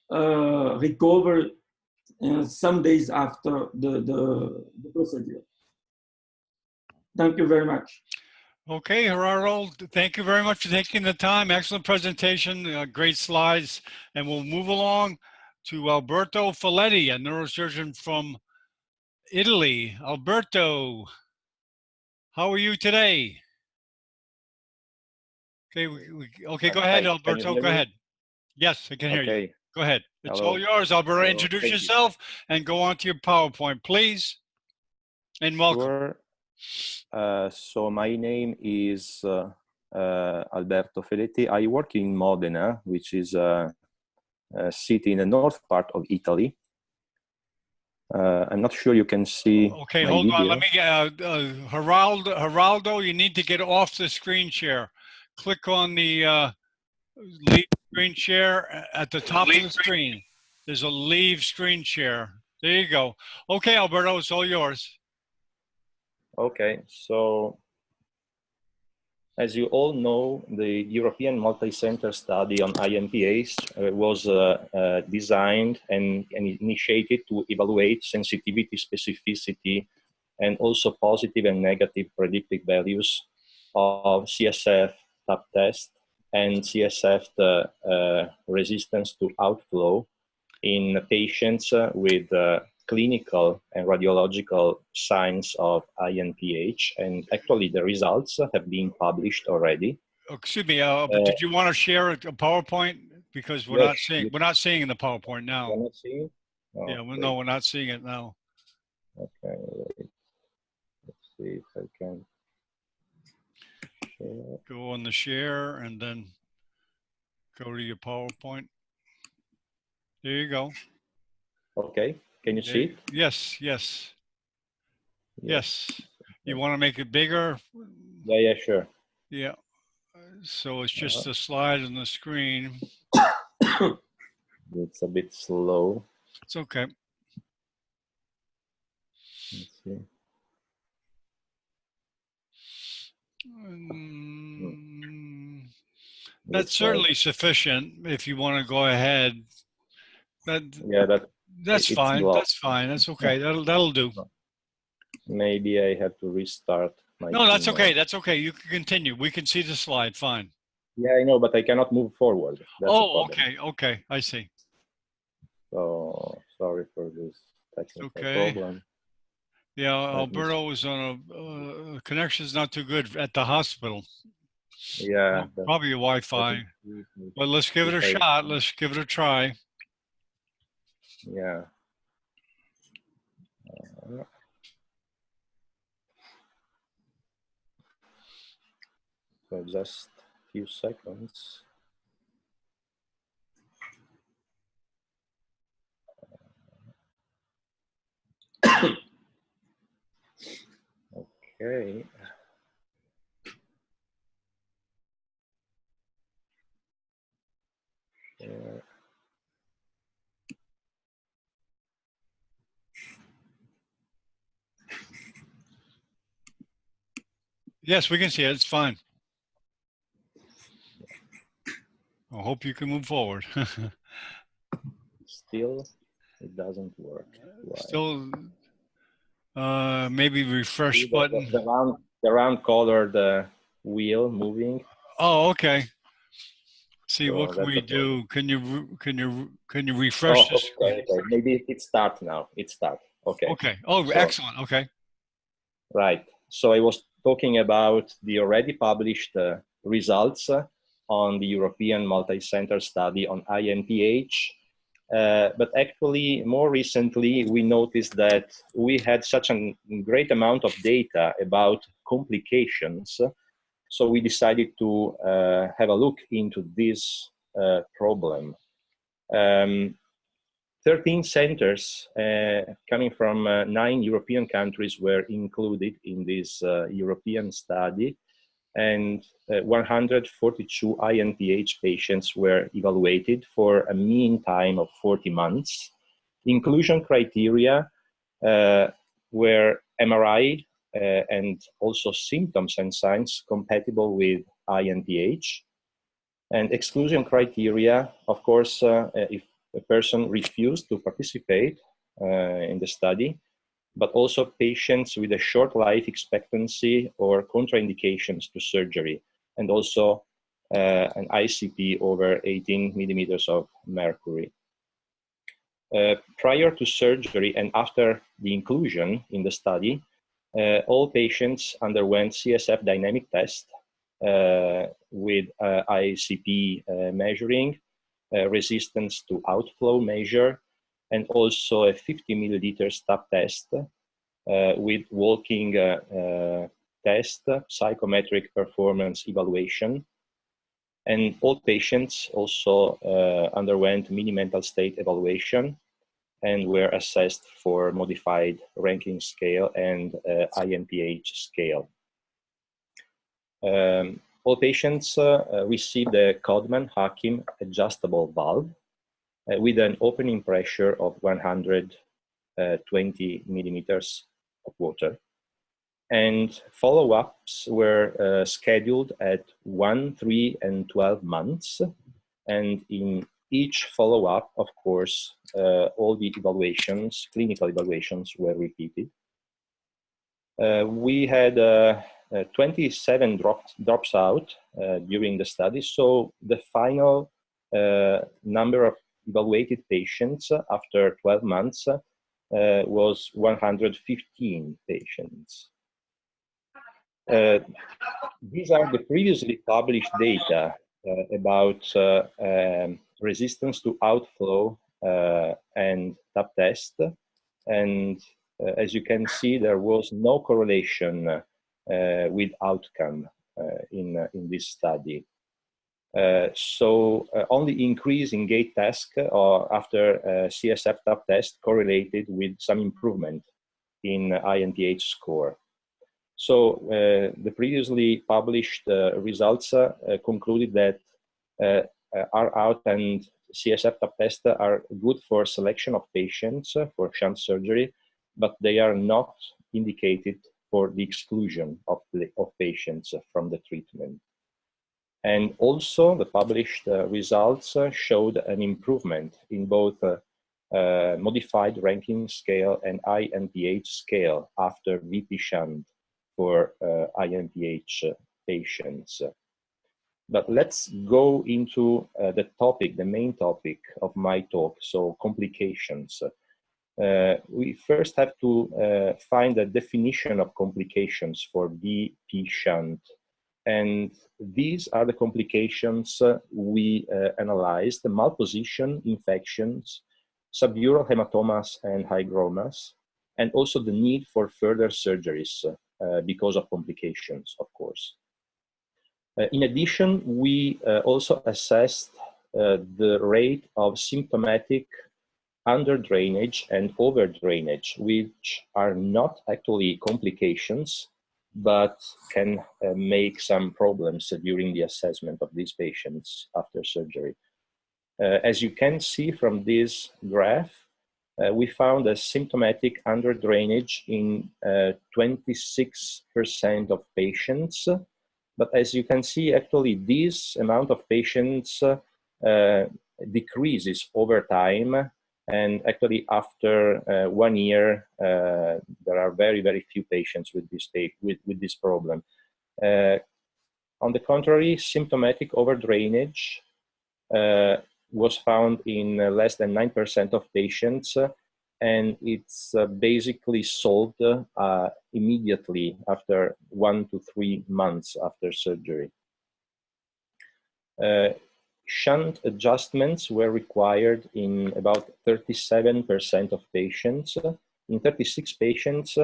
recover some days after the procedure. Thank you very much. Okay, Gerardo, thank you very much for taking the time. Excellent presentation, great slides. And we'll move along to Alberto Felleti, a neurosurgeon from Italy. Alberto, how are you today? Okay, okay, go ahead, Alberto, go ahead. Yes, I can hear you. Go ahead. It's all yours, Alberto. Introduce yourself and go on to your PowerPoint, please. And welcome. Sure. So my name is Alberto Felleti. I work in Modena, which is a city in the north part of Italy. I'm not sure you can see. Okay, hold on. Let me get Geraldo, you need to get off the screen share. Click on the leave screen share at the top of the screen. There's a leave screen share. There you go. Okay, Alberto, it's all yours. Okay, so as you all know, the European Multicenter study on IMPH was designed and initiated to evaluate sensitivity, specificity, and also positive and negative predictive values of CSF TAP test and CSF resistance to outflow in patients with clinical and radiological signs of INPH, and actually the results have been published already. Excuse me, did you want to share a PowerPoint? Because we're not seeing in the PowerPoint now. We're not seeing? Oh, yeah, well, no, we're not seeing it now. Okay, wait. Let's see if I can share. Go on the share and then go to your PowerPoint. There you go. Okay, can you see it? Yes, yes. Yes. You want to make it bigger? Yeah, yeah, sure. Yeah. So it's just a slide on the screen. It's a bit slow. It's okay. Let's see. That's certainly sufficient if you want to go ahead. That's fine. Blocked. That's fine. That's okay. That'll do. Maybe I have to restart my. No, that's okay. That's okay. You can continue. We can see the slide. Fine. Yeah, I know, but I cannot move forward. That's okay. Okay. I see. So sorry for this technical problem. Yeah, Alberto was on a connection's not too good at the hospital. Yeah. Probably your Wi-Fi. But let's give it a shot. Let's give it a try. Yeah. So just a few seconds. Okay. Yes, we can see it. It's fine. I hope you can move forward. Still, it doesn't work. Why? Still, maybe refresh button. The round colored wheel moving. Oh, okay. See, what can we do? Can you refresh the screen? Okay. Maybe it starts now. It starts. Okay. Okay. Oh, so, excellent. Okay. Right. So I was talking about the already published results on the European Multicenter study on INPH. But actually, more recently, we noticed that we had such a great amount of data about complications. So we decided to have a look into this problem. 13 centers coming from 9 European countries were included in this European study, and 142 INPH patients were evaluated for a mean time of 40 months. Inclusion criteria were MRI and also symptoms and signs compatible with INPH. And exclusion criteria, of course, if the person refused to participate in the study, but also patients with a short life expectancy or contraindications to surgery, and also an ICP over 18 millimeters of mercury. Prior to surgery and after the inclusion in the study, all patients underwent CSF dynamic test with ICP measuring, resistance to outflow measure, and also a 50 milliliter stub test with walking test, psychometric performance evaluation. And all patients also underwent mini mental state evaluation and were assessed for modified ranking scale and IMPH scale. All patients received a Codman-Hakim adjustable valve with an opening pressure of 120 millimeters of water. And follow-ups were scheduled at 1, 3, and 12 months. And in each follow-up, of course, all the evaluations, clinical evaluations, were repeated. We had 27 drops out during the study. So the final number of evaluated patients after 12 months was 115 patients. These are the previously published data about resistance to outflow and TAP test. And as you can see, there was no correlation with outcome in this study. So only increase in gait task or after CSF TAP test correlated with some improvement in IMPH score. So the previously published results concluded that R-out and CSF TAP test are good for selection of patients for shunt surgery, but they are not indicated for the exclusion of patients from the treatment. And also the published results showed an improvement in both modified ranking scale and IMPH scale after VP shunt for IMPH patients. But let's go into the topic, the main topic of my talk, so complications. We first have to find a definition of complications for VP shunt. And these are the complications we analyzed: the malposition, infections, subdural hematomas and hygromas, and also the need for further surgeries because of complications, of course. In addition, we also assessed the rate of symptomatic under drainage and over drainage, which are not actually complications, but can make some problems during the assessment of these patients after surgery. As you can see from this graph, we found a symptomatic under drainage in 26% of patients. But as you can see, actually, this amount of patients decreases over time. And actually, after 1 year, there are very, very few patients with this problem. On the contrary, symptomatic over drainage was found in less than 9% of patients, and it's basically solved immediately after 1 to 3 months after surgery. Shunt adjustments were required in about 37% of patients. In 36 patients,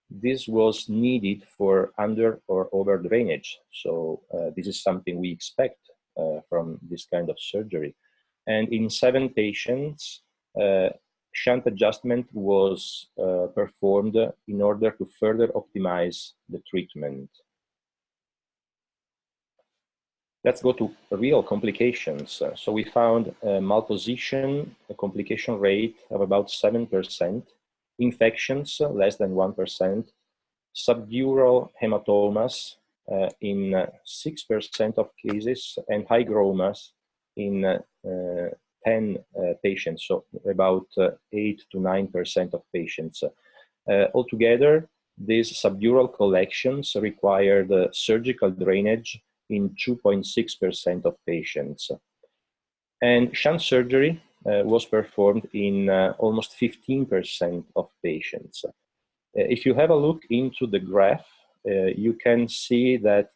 this was needed for under or over drainage. So this is something we expect from this kind of surgery. And in 7 patients, shunt adjustment was performed in order to further optimize the treatment. Let's go to real complications. So we found malposition, a complication rate of about 7%, infections less than 1%, subdural hematomas in 6% of cases, and hygromas in 10 patients, so about 8 to 9% of patients. Altogether, these subdural collections required surgical drainage in 2.6% of patients. And shunt surgery was performed in almost 15% of patients. If you have a look into the graph, you can see that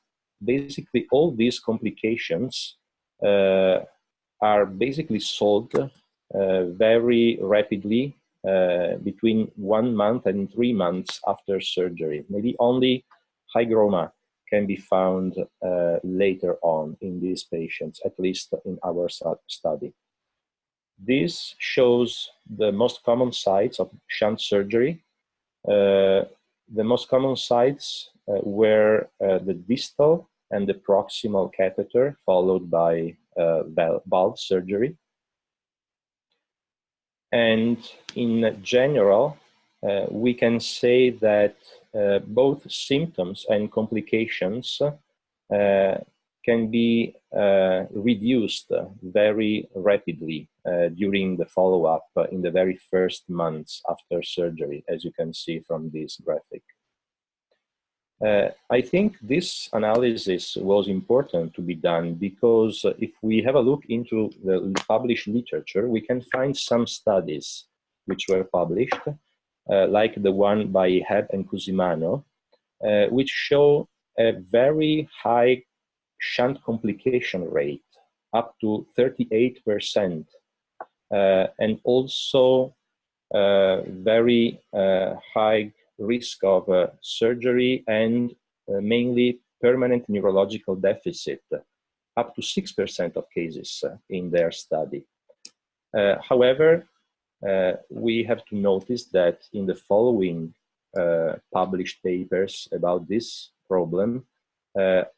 basically all these complications are basically solved very rapidly between 1 month and 3 months after surgery. Maybe only hygroma can be found later on in these patients, at least in our study. This shows the most common sites of shunt surgery. The most common sites were the distal and the proximal catheter, followed by valve surgery. And in general, we can say that both symptoms and complications can be reduced very rapidly during the follow-up in the very first months after surgery, as you can see from this graphic. I think this analysis was important to be done because if we have a look into the published literature, we can find some studies which were published, like the one by Heb and Cusimano, which show a very high shunt complication rate, up to 38%, and also very high risk of surgery and mainly permanent neurological deficit, up to 6% of cases in their study. However, we have to notice that in the following published papers about this problem,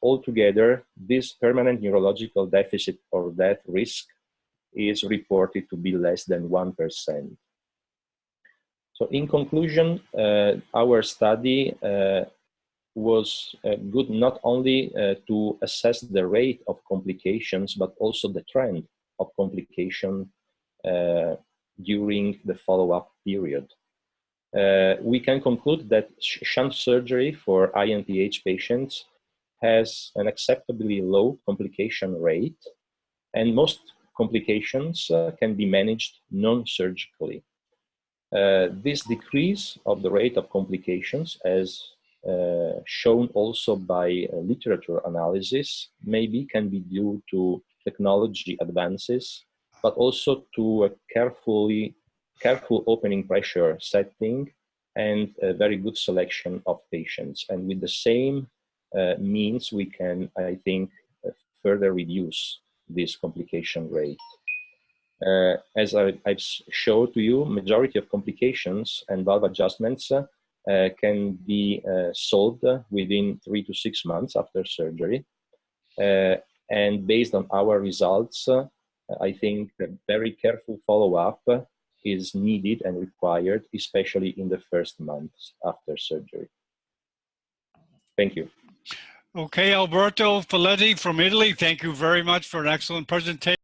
altogether, this permanent neurological deficit or death risk is reported to be less than 1%. So in conclusion, our study was good not only to assess the rate of complications, but also the trend of complication during the follow-up period. We can conclude that shunt surgery for INPH patients has an acceptably low complication rate, and most complications can be managed non-surgically. This decrease of the rate of complications, as shown also by literature analysis, maybe can be due to technology advances, but also to a careful opening pressure setting and a very good selection of patients. And with the same means, we can, I think, further reduce this complication rate. As I've showed to you, majority of complications and valve adjustments can be solved within 3 to 6 months after surgery. And based on our results, I think a very careful follow-up is needed and required, especially in the first months after surgery. Thank you. Okay, Alberto Felleti from Italy, thank you very much for an excellent presentation.